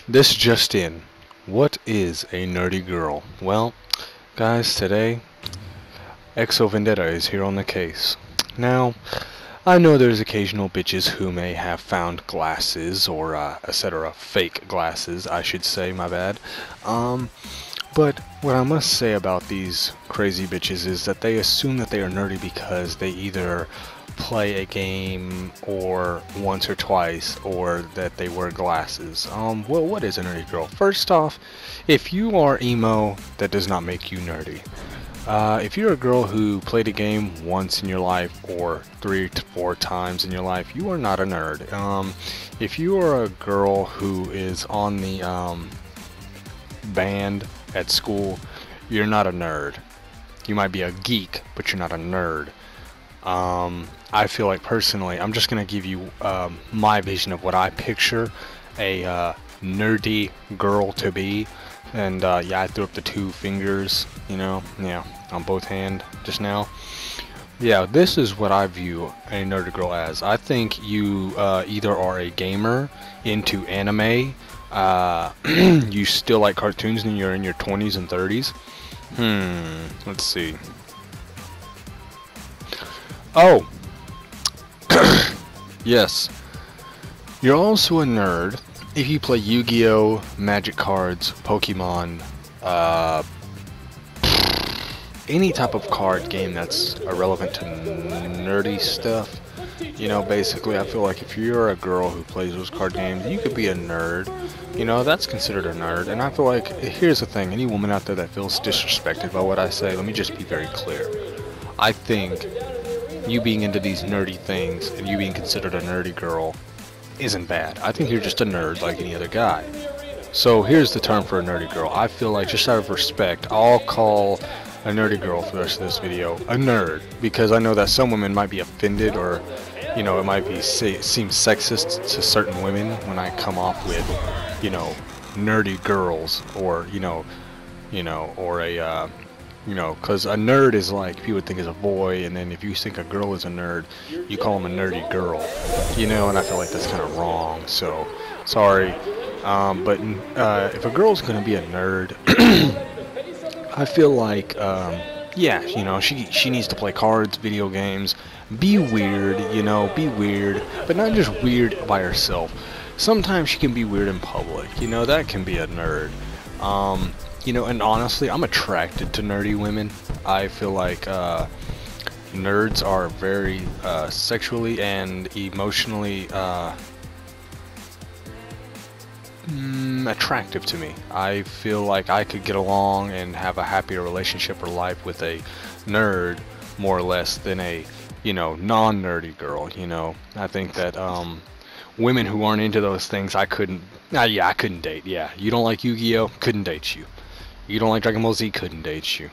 This just in. What is a nerdy girl? Well, guys, today Exo Vendetta is here on the case. Now, I know there's occasional bitches who may have found glasses or etc. Fake glasses, I should say, my bad. But what I must say about these crazy bitches is that they assume that they are nerdy because they either play a game or once or twice, or that they wear glasses. Well, what is a nerdy girl? First off, if you are emo, that does not make you nerdy. If you're a girl who played a game once in your life or 3 to 4 times in your life, you are not a nerd. If you are a girl who is on the band at school, you're not a nerd. You might be a geek, but you're not a nerd. I feel like personally, I'm just gonna give you my vision of what I picture a nerdy girl to be. And yeah, I threw up the 2 fingers, you know, yeah, on both hands just now. Yeah, this is what I view a nerdy girl as. I think you either are a gamer into anime, you still like cartoons and you're in your 20s and 30s. Let's see. Oh! Yes. You're also a nerd if you play Yu-Gi-Oh, Magic cards, Pokemon, any type of card game that's irrelevant to nerdy stuff. You know, basically, I feel like if you're a girl who plays those card games, you could be a nerd. You know, that's considered a nerd. And I feel like, here's the thing, any woman out there that feels disrespected by what I say, let me just be very clear. I think you being into these nerdy things and you being considered a nerdy girl isn't bad. I think you're just a nerd like any other guy. So here's the term for a nerdy girl. I feel like, just out of respect, I'll call a nerdy girl for the rest of this video a nerd, because I know that some women might be offended, or you know, it might be seem sexist to certain women when I come off with, you know, nerdy girls, or or a you know, because a nerd is like, people would think is a boy, and then if you think a girl is a nerd, you call them a nerdy girl, you know, and I feel like that's kind of wrong, so sorry. But if a girl's gonna be a nerd, I feel like, yeah, you know, she needs to play cards, video games, be weird, you know, be weird, but not just weird by herself. Sometimes she can be weird in public, you know, that can be a nerd. You know, and honestly, I'm attracted to nerdy women. I feel like nerds are very sexually and emotionally attractive to me. I feel like I could get along and have a happier relationship or life with a nerd, more or less, than a, you know, non-nerdy girl, you know. I think that women who aren't into those things, I couldn't date. Yeah, you don't like Yu-Gi-Oh? Couldn't date you. You don't like Dragon Ball Z? Couldn't date you.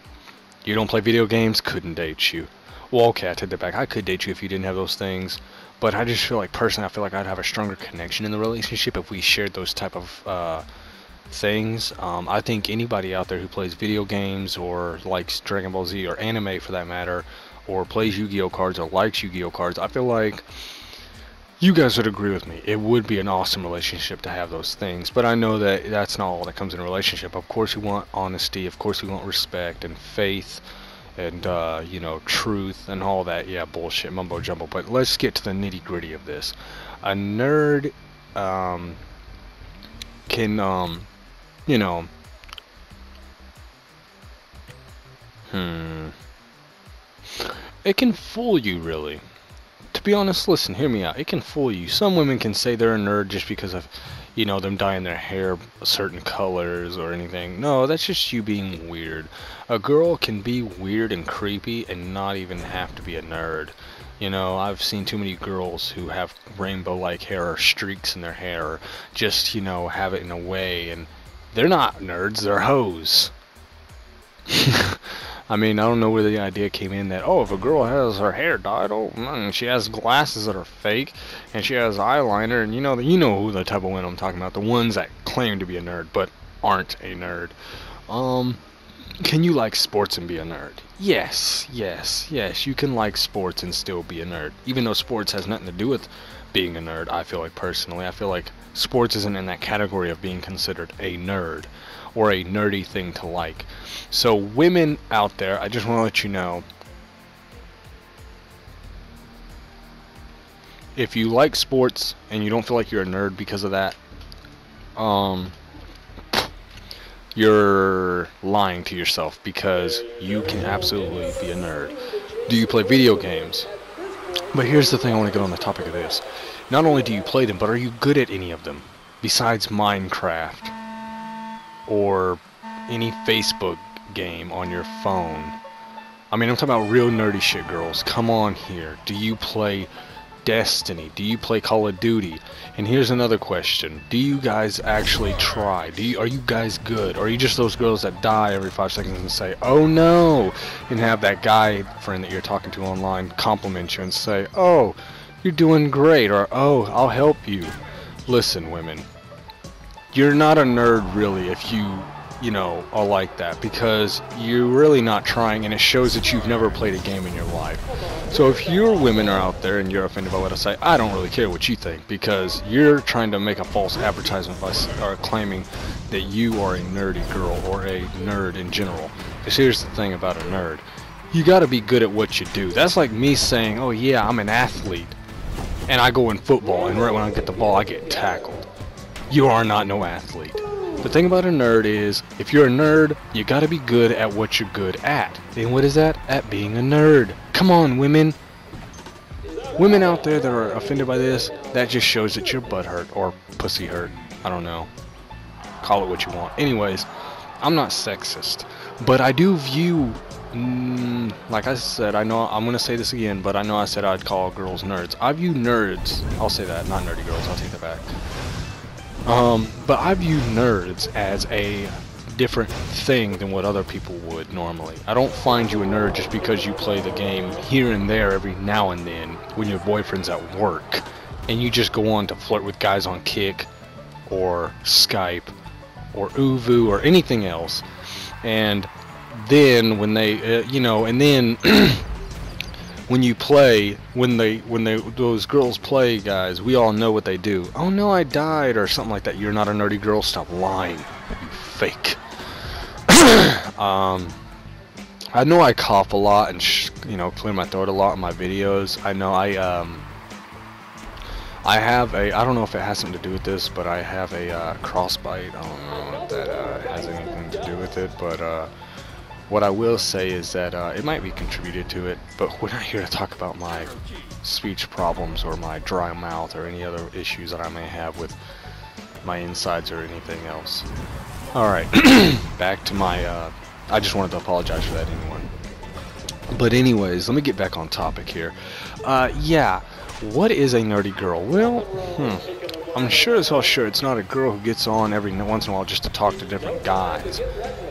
You don't play video games? Couldn't date you. Well, okay, I take that back. I could date you if you didn't have those things, but I just feel like, personally, I feel like I'd have a stronger connection in the relationship if we shared those type of things. I think anybody out there who plays video games or likes Dragon Ball Z or anime for that matter, or plays Yu-Gi-Oh cards or likes Yu-Gi-Oh cards, I feel like you guys would agree with me. It would be an awesome relationship to have those things, but I know that that's not all that comes in a relationship. Of course we want honesty, of course we want respect and faith and you know, truth and all that, yeah, bullshit, mumbo jumbo. But let's get to the nitty gritty of this. A nerd can you know, it can fool you, really. To be honest, listen, hear me out. It can fool you. Some women can say they're a nerd just because of, you know, them dyeing their hair certain colors or anything. No, that's just you being weird. A girl can be weird and creepy and not even have to be a nerd. You know, I've seen too many girls who have rainbow-like hair or streaks in their hair, or just, you know, have it in a way, and they're not nerds, they're hoes. I mean, I don't know where the idea came in that, oh, if a girl has her hair dyed, she has glasses that are fake, and she has eyeliner, and you know who the type of women I'm talking about, the ones that claim to be a nerd but aren't a nerd. Can you like sports and be a nerd? Yes, you can like sports and still be a nerd, even though sports has nothing to do with being a nerd. I feel like personally, I feel like sports isn't in that category of being considered a nerd or a nerdy thing to like. So women out there, I just want to let you know, if you like sports and you don't feel like you're a nerd because of that, you're lying to yourself, because you can absolutely be a nerd. Do you play video games? But here's the thing, I want to get on the topic of this. Not only do you play them, but are you good at any of them? Besides Minecraft or any Facebook game on your phone. I mean, I'm talking about real nerdy shit, girls. Come on here. Do you play Destiny? Do you play Call of Duty? And here's another question: do you guys actually try? Are you guys good? Or are you just those girls that die every 5 seconds and say, "Oh no," and have that guy friend that you're talking to online compliment you and say, "Oh, you're doing great," or "Oh, I'll help you"? Listen, women, you're not a nerd really if you know, are like that, because you're really not trying, and it shows that you've never played a game in your life. So if your women are out there and you're offended by what I say, I don't really care what you think, because you're trying to make a false advertisement by claiming that you are a nerdy girl or a nerd in general. Because here's the thing about a nerd: you gotta be good at what you do. That's like me saying, "Oh yeah, I'm an athlete," and I go in football, and right when I get the ball, I get tackled. You are not no athlete. The thing about a nerd is, if you're a nerd, you gotta be good at what you're good at. And what is that? At being a nerd. Come on, women. Women out there that are offended by this, that just shows that you're butthurt or pussy hurt. I don't know. Call it what you want. Anyways, I'm not sexist, but I do view, like I said, I know I'm gonna say this again, but I know I said I'd call girls nerds. I view nerds, I'll say that, not nerdy girls, I'll take that back. But I view nerds as a different thing than what other people would normally. I don't find you a nerd just because you play the game here and there every now and then when your boyfriend's at work, and you just go on to flirt with guys on Kick or Skype or Uvu or anything else. And then when they, you know, and then when you play, when those girls play, guys, we all know what they do. "Oh no, I died," or something like that. You're not a nerdy girl. Stop lying, you fake. I know I cough a lot and you know, clear my throat a lot in my videos. I know I have a, I don't know if it has something to do with this, but I have a crossbite. I don't know if that has anything to do with it, but what I will say is that it might be contributed to it, but we're not here to talk about my speech problems or my dry mouth or any other issues that I may have with my insides or anything else. Alright, back to my, I just wanted to apologize for that, anyone. But anyways, let me get back on topic here. Yeah, what is a nerdy girl? Well, I'm sure as hell sure it's not a girl who gets on every once in a while just to talk to different guys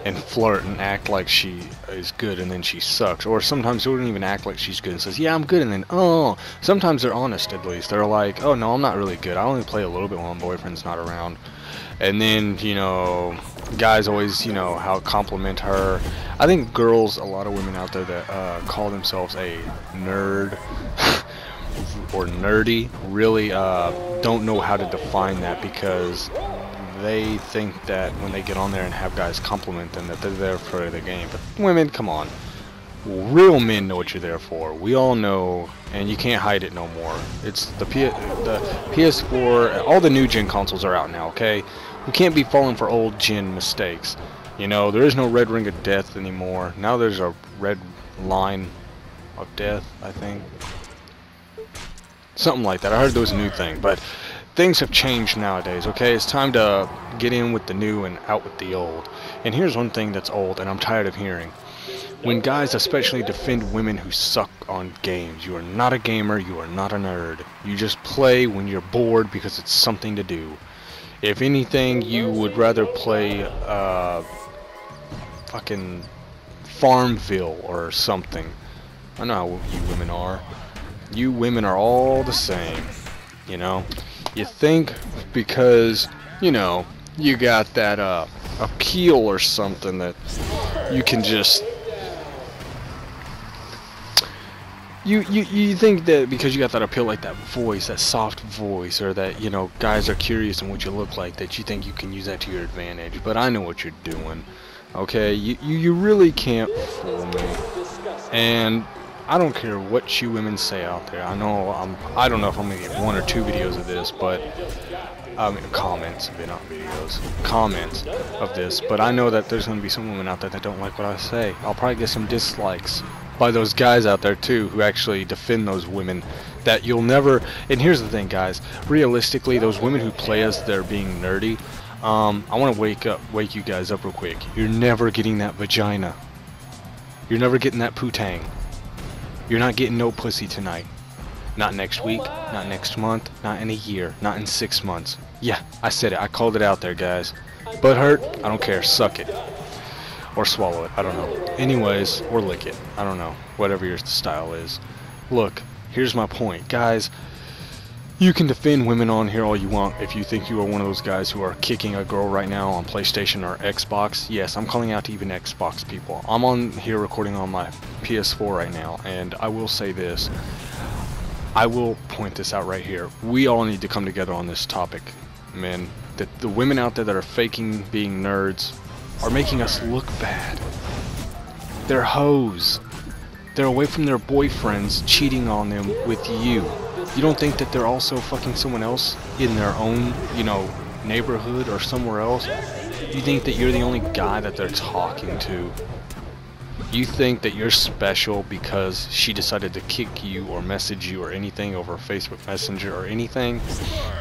and flirt and act like she is good and then she sucks. Or sometimes she wouldn't even act like she's good and says, "Yeah, I'm good," and then, oh, sometimes they're honest at least. They're like, "Oh no, I'm not really good. I only play a little bit when my boyfriend's not around." And then, you know, guys always, you know, how compliment her. I think girls, a lot of women out there that call themselves a nerd or nerdy really don't know how to define that, because they think that when they get on there and have guys compliment them that they're there for the game. But women, come on. Real men know what you're there for. We all know, and you can't hide it no more. It's the PS4, all the new gen consoles are out now, okay? We can't be falling for old gen mistakes. You know, there is no red ring of death anymore. Now there's a red line of death, I think. Something like that. I heard there was a new thing, but things have changed nowadays, okay? It's time to get in with the new and out with the old. And here's one thing that's old, and I'm tired of hearing. When guys especially defend women who suck on games. You are not a gamer, you are not a nerd. You just play when you're bored because it's something to do. If anything, you would rather play fucking Farmville or something. I know how you women are. You women are all the same, you know. You think because, you know, you got that appeal or something that you can just You think that because you got that appeal, like that voice, that soft voice, or that, you know, guys are curious in what you look like, that you think you can use that to your advantage. But I know what you're doing. Okay, you really can't fool me. And I don't care what you women say out there. I don't know if I'm gonna get 1 or 2 videos of this, but comments, not videos, comments of this. But I know that there's gonna be some women out there that don't like what I say. I'll probably get some dislikes by those guys out there too, who actually defend those women that you'll never. And here's the thing, guys. Realistically, those women who play as they're being nerdy, I want to wake you guys up real quick. You're never getting that vagina. You're never getting that poo-tang. You're not getting no pussy tonight. Not next week, not next month, not in a year, not in 6 months. Yeah, I said it. I called it out there, guys. Butt hurt? I don't care. Suck it. Or swallow it. I don't know. Anyways, or lick it. I don't know. Whatever your style is. Look, here's my point. Guys, you can defend women on here all you want if you think you are one of those guys who are kicking a girl right now on PlayStation or Xbox. Yes, I'm calling out to even Xbox people. I'm on here recording on my PS4 right now, and I will say this. I will point this out right here. We all need to come together on this topic, man. That the women out there that are faking being nerds are making us look bad. They're hoes. They're away from their boyfriends, cheating on them with you. You don't think that they're also fucking someone else in their own, you know, neighborhood or somewhere else? You think that you're the only guy that they're talking to? You think that you're special because she decided to kick you or message you or anything over Facebook Messenger or anything?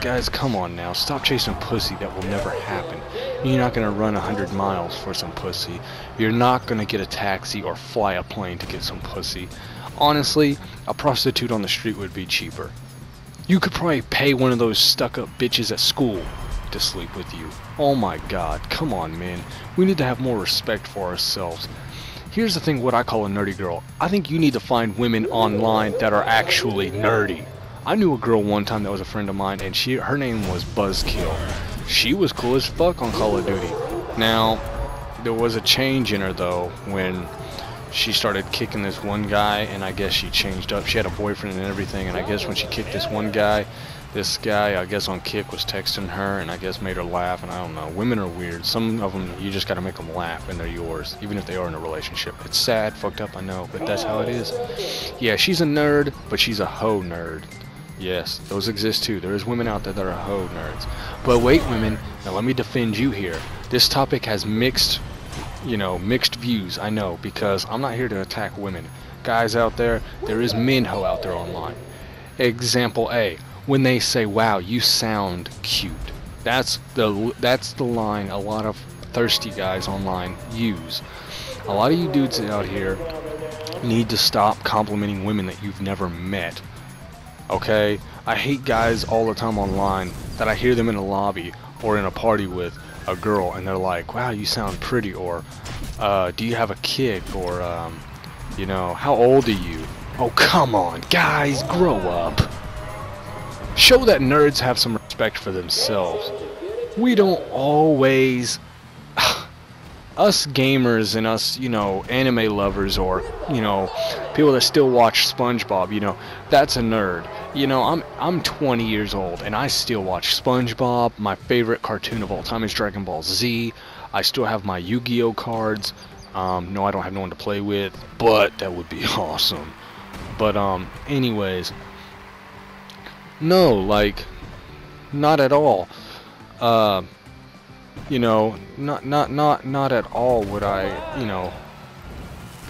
Guys, come on now. Stop chasing pussy. That will never happen. You're not going to run 100 miles for some pussy. You're not going to get a taxi or fly a plane to get some pussy. Honestly, a prostitute on the street would be cheaper. You could probably pay one of those stuck-up bitches at school to sleep with you. Oh my god, come on, man. We need to have more respect for ourselves. Here's the thing, what I call a nerdy girl. I think you need to find women online that are actually nerdy. I knew a girl one time that was a friend of mine, and her name was Buzzkill. She was cool as fuck on Call of Duty. Now, there was a change in her though when she started kicking this one guy, and I guess she changed up. She had a boyfriend and everything, and I guess when she kicked this one guy, this guy, I guess on Kick, was texting her, and I guess made her laugh, and I don't know. Women are weird. Some of them, you just gotta make them laugh, and they're yours, even if they are in a relationship. It's sad, fucked up, I know, but that's how it is. Yeah, she's a nerd, but she's a hoe nerd. Yes, those exist too. There is women out there that are hoe nerds. But wait, women, now let me defend you here. This topic has mixed, you know, mixed views, I know, because I'm not here to attack women. Guys out there, there is men hoe out there online. Example A. When they say, wow, you sound cute. That's the line a lot of thirsty guys online use. A lot of you dudes out here need to stop complimenting women that you've never met. Okay? I hate guys all the time online that I hear them in a lobby or in a party with a girl and they're like, wow, you sound pretty, or do you have a kick, or you know, how old are you? Oh, come on, guys, grow up. Show that nerds have some respect for themselves. We don't always... us gamers and us, you know, anime lovers, or, you know, people that still watch SpongeBob, you know, that's a nerd. You know, I'm 20 years old, and I still watch SpongeBob. My favorite cartoon of all time is Dragon Ball Z. I still have my Yu-Gi-Oh cards. No, I don't have no one to play with, but that would be awesome. But, anyways... No, like, not at all. You know, not at all would I, you know,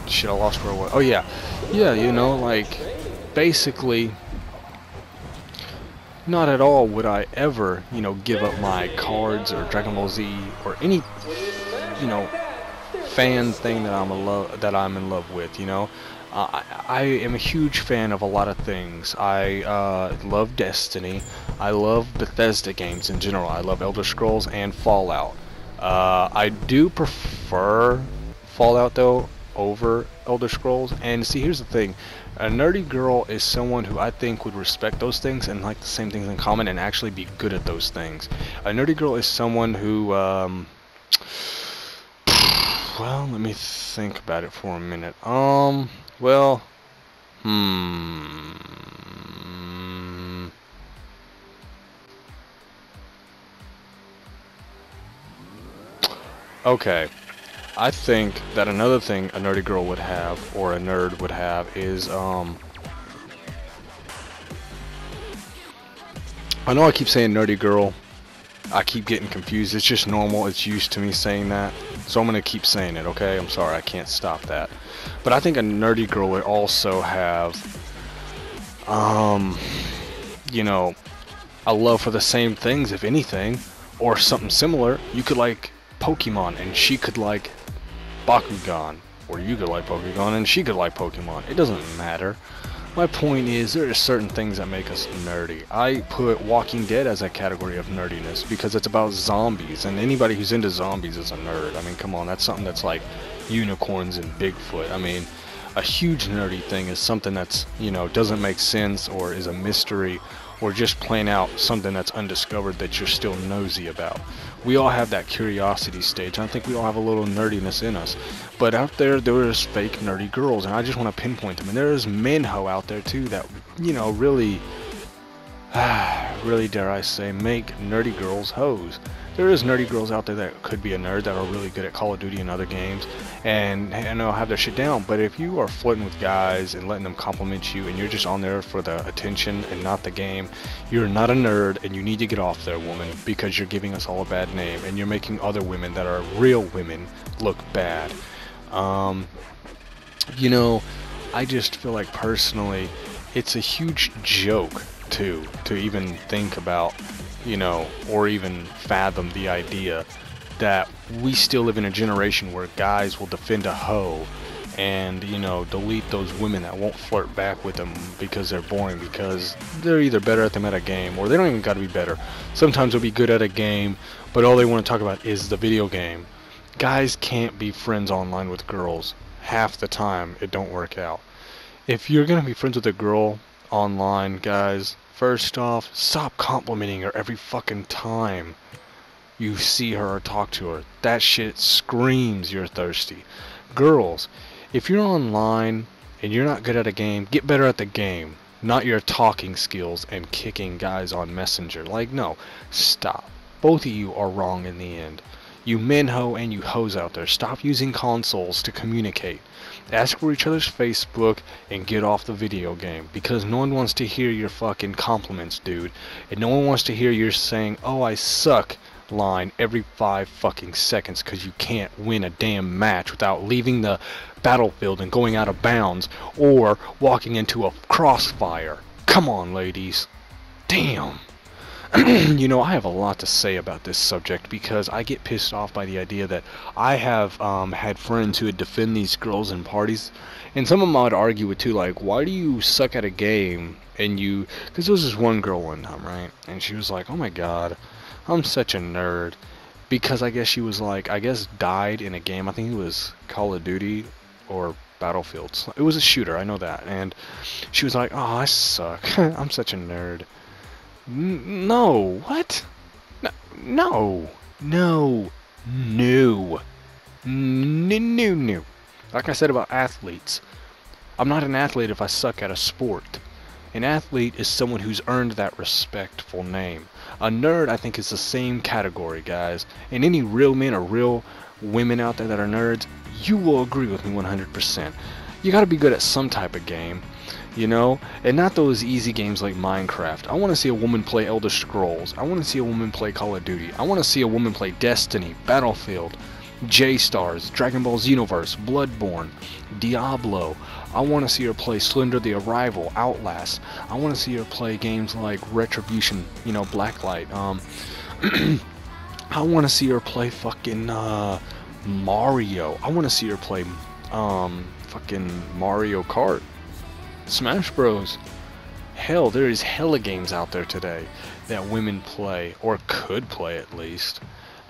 shit, I lost where I was. Oh yeah, you know, like, basically, not at all would I ever, you know, give up my cards or Dragon Ball Z or any, you know, fan thing that I'm in love with, you know. I am a huge fan of a lot of things. I love Destiny. I love Bethesda games in general. I love Elder Scrolls and Fallout. I do prefer Fallout though over Elder Scrolls. And see, here's the thing. A nerdy girl is someone who I think would respect those things and like the same things in common and actually be good at those things. A nerdy girl is someone who, well, let me think about it for a minute. Well, Hmm. Okay. I think that another thing a nerdy girl would have, or a nerd would have, is, I know I keep saying nerdy girl. I keep getting confused. It's just normal. It's used to me saying that. So I'm going to keep saying it, okay? I'm sorry. I can't stop that. But I think a nerdy girl would also have, you know, a love for the same things, if anything, or something similar. You could like Pokemon, and she could like Bakugan, or you could like Pokemon, and she could like Pokemon. It doesn't matter. My point is, there are certain things that make us nerdy. I put Walking Dead as a category of nerdiness because it's about zombies, and anybody who's into zombies is a nerd. I mean, come on, that's something that's like unicorns and Bigfoot. I mean, a huge nerdy thing is something that's, you know, doesn't make sense, or is a mystery, or just plain out something that's undiscovered that you're still nosy about. We all have that curiosity stage. I think we all have a little nerdiness in us. But out there is fake nerdy girls, and I just want to pinpoint them. And there's men ho out there too that, you know, really, really dare I say, make nerdy girls hoes. There is nerdy girls out there that could be a nerd that are really good at Call of Duty and other games, and they'll have their shit down. But if you are flirting with guys and letting them compliment you, and you're just on there for the attention and not the game, you're not a nerd, and you need to get off there, woman, because you're giving us all a bad name, and you're making other women that are real women look bad. You know, I just feel like personally, it's a huge joke too, to even think about, you know, or even fathom the idea that we still live in a generation where guys will defend a hoe and, you know, delete those women that won't flirt back with them because they're boring, because they're either better at them at a game, or they don't even got to be better. Sometimes they'll be good at a game, but all they want to talk about is the video game. Guys can't be friends online with girls. Half the time, it don't work out. If you're gonna be friends with a girl online, guys, first off, stop complimenting her every fucking time you see her or talk to her. That shit screams you're thirsty. Girls, if you're online and you're not good at a game, get better at the game, not your talking skills and kicking guys on Messenger. Like, no, stop. Both of you are wrong in the end. You men ho and you hoes out there, stop using consoles to communicate. Ask for each other's Facebook and get off the video game, because no one wants to hear your fucking compliments, dude. And no one wants to hear you saying, "Oh, I suck," line every 5 fucking seconds because you can't win a damn match without leaving the battlefield and going out of bounds, or walking into a crossfire. Come on, ladies. Damn. You know, I have a lot to say about this subject because I get pissed off by the idea that I have had friends who would defend these girls in parties, and some of them I would argue with too, like, why do you suck at a game? And you, because there was this one girl one time, right, and she was like, oh my god, I'm such a nerd, because I guess she was like, I guess died in a game. I think it was Call of Duty or Battlefield. It was a shooter, I know that. And she was like, oh, I suck. I'm such a nerd. No, what? No, no, no, no. Like I said about athletes, I'm not an athlete if I suck at a sport. An athlete is someone who's earned that respectful name. A nerd, I think, is the same category, guys. And any real men or real women out there that are nerds, you will agree with me 100%. You gotta be good at some type of game, you know, and not those easy games like Minecraft. I want to see a woman play Elder Scrolls. I want to see a woman play Call of Duty. I want to see a woman play Destiny, Battlefield, J-Stars, Dragon Ball Xenoverse, Bloodborne, Diablo. I want to see her play Slender the Arrival, Outlast. I want to see her play games like Retribution, you know, Blacklight. I want to see her play fucking Mario. I want to see her play fucking Mario Kart, Smash Bros. Hell, there is hella games out there today that women play, or could play at least,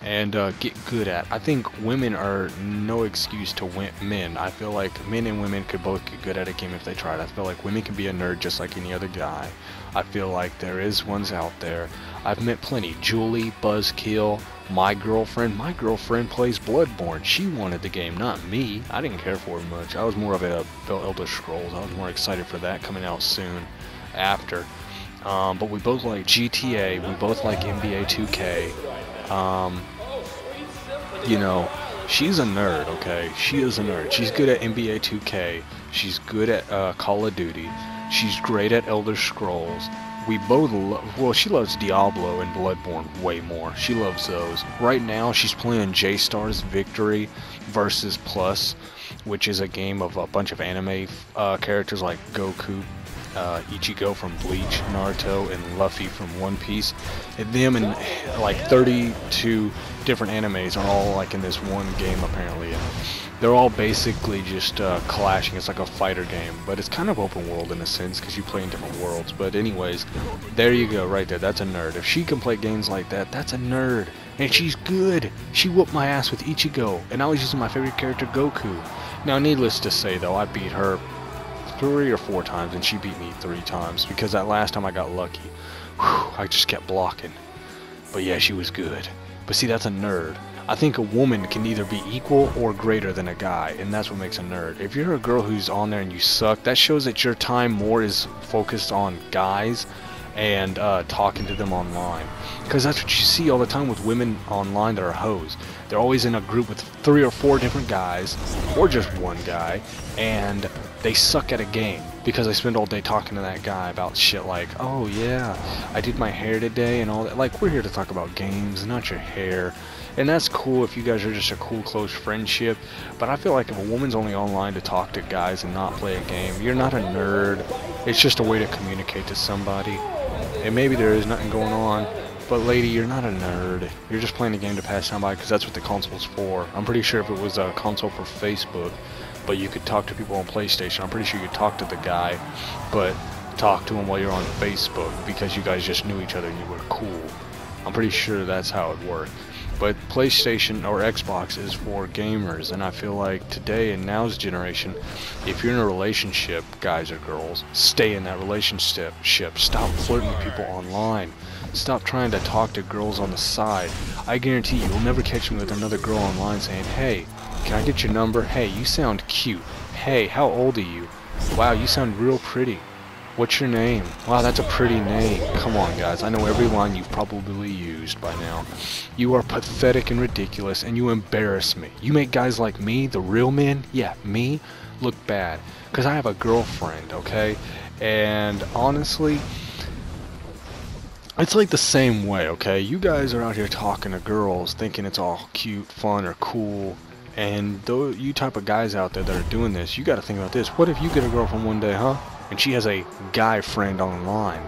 and get good at. I think women are no excuse to men. I feel like men and women could both get good at a game if they tried. I feel like women can be a nerd just like any other guy. I feel like there is ones out there. I've met plenty. Julie, Buzzkill, My girlfriend plays Bloodborne. She wanted the game, not me. I didn't care for it much. I was more of a Elder Scrolls. I was more excited for that coming out soon after. But we both like GTA. We both like NBA 2K. You know, she's a nerd, okay? She is a nerd. She's good at NBA 2K. She's good at Call of Duty. She's great at Elder Scrolls. We both well, she loves Diablo and Bloodborne way more. She loves those. Right now, she's playing J-Star's Victory versus Plus, which is a game of a bunch of anime characters like Goku, Ichigo from Bleach, Naruto, and Luffy from One Piece. And them and like 32 different animes are all like in this one game apparently. And they're all basically just clashing. It's like a fighter game, but it's kind of open world in a sense because you play in different worlds. But anyways, there you go right there. That's a nerd. If she can play games like that, that's a nerd. And she's good. She whooped my ass with Ichigo, and I was using my favorite character, Goku. Now, needless to say, though, I beat her 3 or 4 times, and she beat me 3 times because that last time I got lucky. Whew, I just kept blocking. But yeah, she was good. But see, that's a nerd. I think a woman can either be equal or greater than a guy, and that's what makes a nerd. If you're a girl who's on there and you suck, that shows that your time more is focused on guys and talking to them online. Because that's what you see all the time with women online that are hoes. They're always in a group with 3 or 4 different guys, or just one guy, and they suck at a game because they spend all day talking to that guy about shit like, oh yeah, I did my hair today and all that. Like, we're here to talk about games, not your hair. And that's cool if you guys are just a cool, close friendship. But I feel like if a woman's only online to talk to guys and not play a game, you're not a nerd. It's just a way to communicate to somebody. And maybe there is nothing going on, but lady, you're not a nerd. You're just playing a game to pass time by because that's what the console's for. I'm pretty sure if it was a console for Facebook, but you could talk to people on PlayStation, I'm pretty sure you could talk to the guy, but talk to him while you're on Facebook because you guys just knew each other and you were cool. I'm pretty sure that's how it worked. But PlayStation or Xbox is for gamers, and I feel like today in now's generation, if you're in a relationship, guys or girls, stay in that relationship. Stop flirting with people online. Stop trying to talk to girls on the side. I guarantee you'll never catch me with another girl online saying, hey, can I get your number? Hey, you sound cute. Hey, how old are you? Wow, you sound real pretty. What's your name? Wow, that's a pretty name. Come on, guys. I know every line you've probably used by now. You are pathetic and ridiculous, and you embarrass me. You make guys like me, the real men, yeah, me, look bad. Because I have a girlfriend, okay? And honestly, it's like the same way, okay? You guys are out here talking to girls, thinking it's all cute, fun, or cool. And those you type of guys out there that are doing this, you got to think about this. What if you get a girlfriend one day, huh? And she has a guy friend online.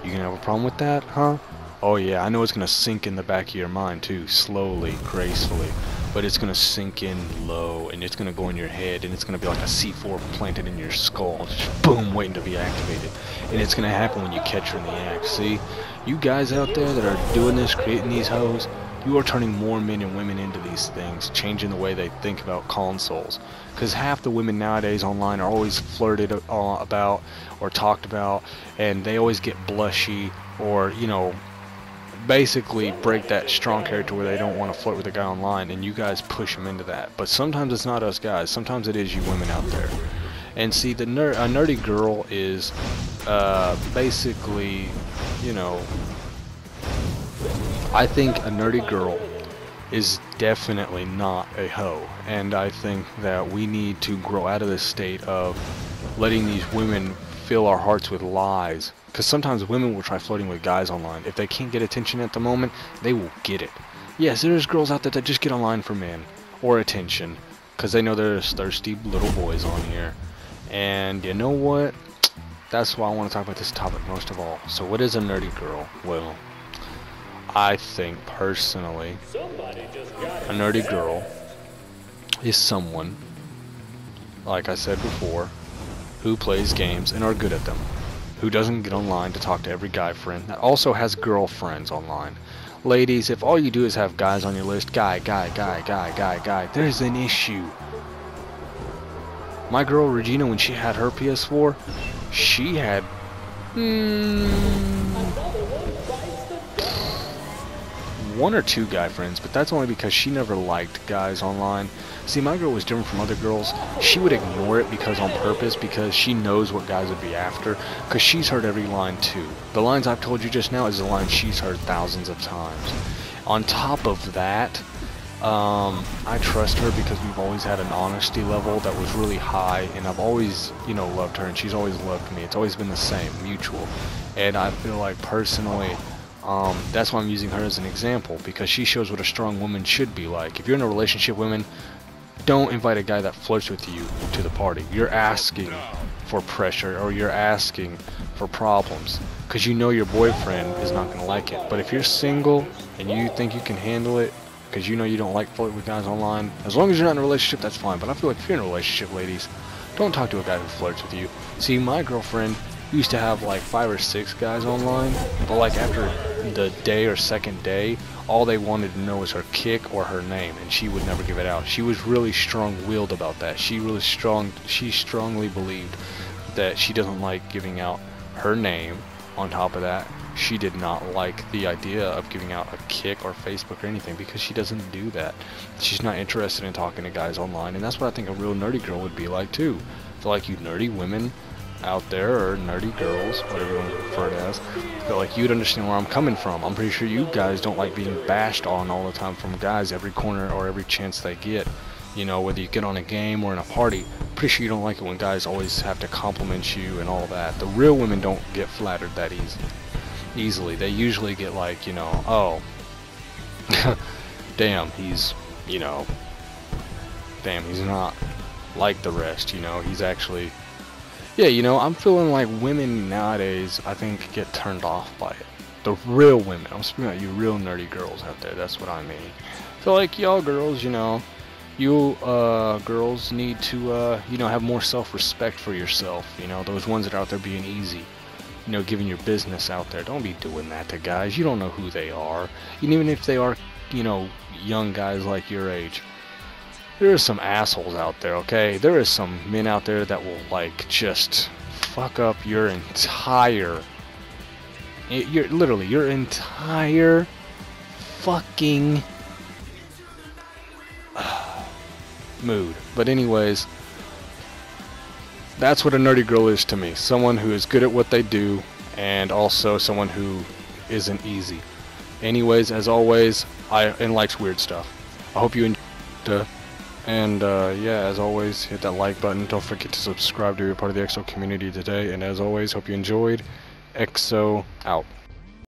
You gonna have a problem with that, huh? Oh yeah, I know it's gonna sink in the back of your mind too, slowly, gracefully. But it's gonna sink in low, and it's gonna go in your head, and it's gonna be like a C4 planted in your skull, just boom, waiting to be activated. And it's gonna happen when you catch her in the act. See, you guys out there that are doing this, creating these hoes, you are turning more men and women into these things, changing the way they think about consoles. Because half the women nowadays online are always flirted about or talked about, and they always get blushy or, you know, basically break that strong character where they don't want to flirt with a guy online, and you guys push them into that. But sometimes it's not us guys, sometimes it is you women out there. And see, a nerdy girl is basically, you know, I think a nerdy girl is definitely not a hoe, and I think that we need to grow out of this state of letting these women fill our hearts with lies, because sometimes women will try flirting with guys online. If they can't get attention at the moment, they will get it. Yes, there's girls out there that just get online for men or attention because they know there's thirsty little boys on here. And you know what, that's why I want to talk about this topic most of all. So what is a nerdy girl? Well, I think personally a nerdy girl is someone, like I said before, who plays games and are good at them, who doesn't get online to talk to every guy friend, that also has girlfriends online. Ladies, if all you do is have guys on your list, guy, there's an issue. My girl Regina, when she had her PS4, she had one or two guy friends, but that's only because she never liked guys online. See, my girl was different from other girls. She would ignore it because on purpose, because she knows what guys would be after, because she's heard every line too. The lines I've told you just now is the line she's heard thousands of times. On top of that, I trust her because we've always had an honesty level that was really high, and I've always, you know, loved her, and she's always loved me. It's always been the same, mutual. And I feel like personally, that's why I'm using her as an example, because she shows what a strong woman should be like. If you're in a relationship, women, don't invite a guy that flirts with you to the party. You're asking for pressure, or you're asking for problems, because you know your boyfriend is not going to like it. But if you're single and you think you can handle it, because you know you don't like flirting with guys online, as long as you're not in a relationship, that's fine. But I feel like if you're in a relationship, ladies, don't talk to a guy who flirts with you. See, my girlfriend used to have like 5 or 6 guys online, but like after the day or second day, all they wanted to know was her kick or her name, and she would never give it out. She was really strong-willed about that. She strongly believed that she doesn't like giving out her name. On top of that, she did not like the idea of giving out a kick or Facebook or anything, because she doesn't do that. She's not interested in talking to guys online, and that's what I think a real nerdy girl would be like too. I feel like you nerdy women out there, or nerdy girls, whatever you want to refer to as, I feel like you'd understand where I'm coming from. I'm pretty sure you guys don't like being bashed on all the time from guys every corner or every chance they get. You know, whether you get on a game or in a party, pretty sure you don't like it when guys always have to compliment you and all that. The real women don't get flattered that easily. They usually get like, you know, oh, damn, he's, you know, damn, he's not like the rest, you know, he's actually, yeah, you know, I'm feeling like women nowadays, I think, get turned off by it. The real women, I'm speaking about you real nerdy girls out there, that's what I mean. So like, y'all girls, you know, you girls need to, you know, have more self-respect for yourself. You know, those ones that are out there being easy, you know, giving your business out there. Don't be doing that to guys. You don't know who they are. And even if they are, you know, young guys like your age, there are some assholes out there, okay? There is some men out there that will, like, just fuck up your entire, literally, your entire fucking mood. But anyways, that's what a nerdy girl is to me. Someone who is good at what they do, and also someone who isn't easy. Anyways, as always, and likes weird stuff. I hope you enjoyed. And yeah, as always, hit that like button. Don't forget to subscribe to be a part of the EXO community today. And as always, hope you enjoyed. EXO out.